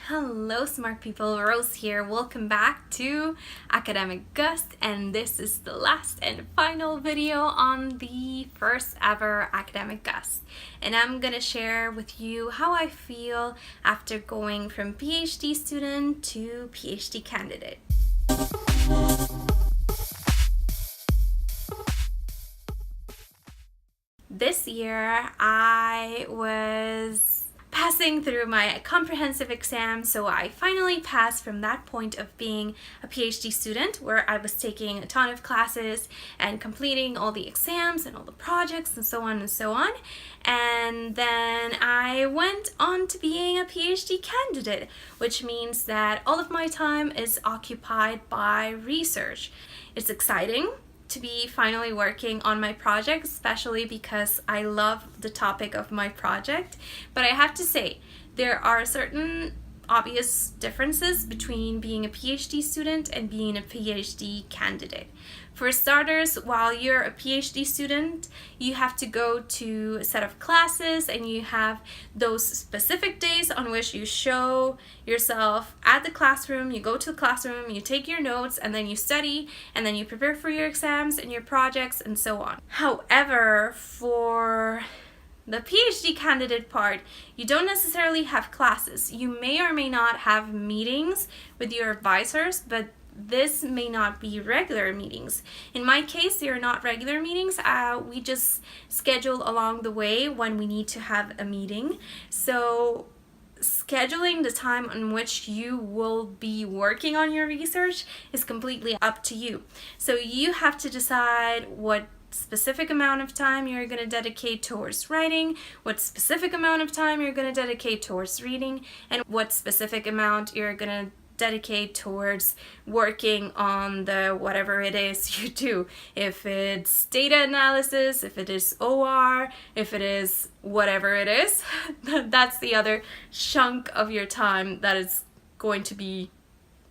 Hello smart people, Rose here. Welcome back to académiqueGust, and this is the last and final video on the first ever académiqueGust. And I'm gonna share with you how I feel after going from PhD student to PhD candidate. This year I was passing through my comprehensive exam, so I finally passed from that point of being a PhD student where I was taking a ton of classes and completing all the exams and all the projects and so on and so on. And then I went on to being a PhD candidate, which means that all of my time is occupied by research. It's exciting to be finally working on my project, especially because I love the topic of my project. But I have to say, there are certain obvious differences between being a PhD student and being a PhD candidate. For starters, while you're a PhD student, you have to go to a set of classes and you have those specific days on which you show yourself at the classroom. You go to the classroom, you take your notes, and then you study, and then you prepare for your exams and your projects and so on. However, for the PhD candidate part, you don't necessarily have classes. You may or may not have meetings with your advisors, but this may not be regular meetings. In my case, they are not regular meetings. We just schedule along the way when we need to have a meeting. So scheduling the time on which you will be working on your research is completely up to you. So you have to decide what specific amount of time you're going to dedicate towards writing, what specific amount of time you're going to dedicate towards reading, and what specific amount you're going to dedicate towards working on the whatever it is you do. If it's data analysis, if it is OR, if it is whatever it is, that's the other chunk of your time that is going to be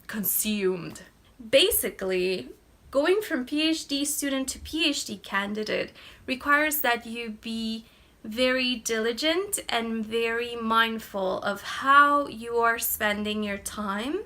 consumed. Basically, going from PhD student to PhD candidate requires that you be very diligent and very mindful of how you are spending your time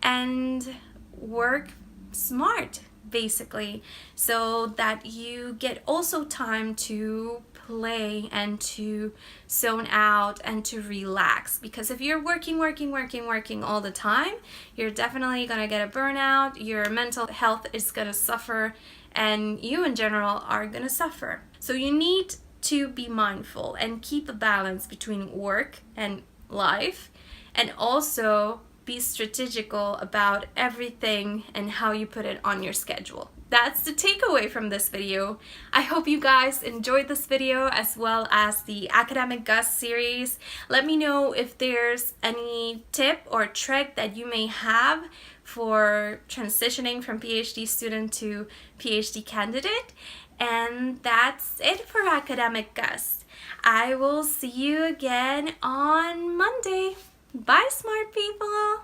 and work smart, basically, so that you get also time to play and to zone out and to relax. Because if you're working all the time, you're definitely gonna get a burnout, your mental health is gonna suffer, and you in general are gonna suffer. So you need to be mindful and keep a balance between work and life, and also be strategical about everything and how you put it on your schedule. That's the takeaway from this video. I hope you guys enjoyed this video as well as the académiqueGust series. Let me know if there's any tip or trick that you may have for transitioning from PhD student to PhD candidate. And that's it for académiqueGust. I will see you again on Monday. Bye, smart people!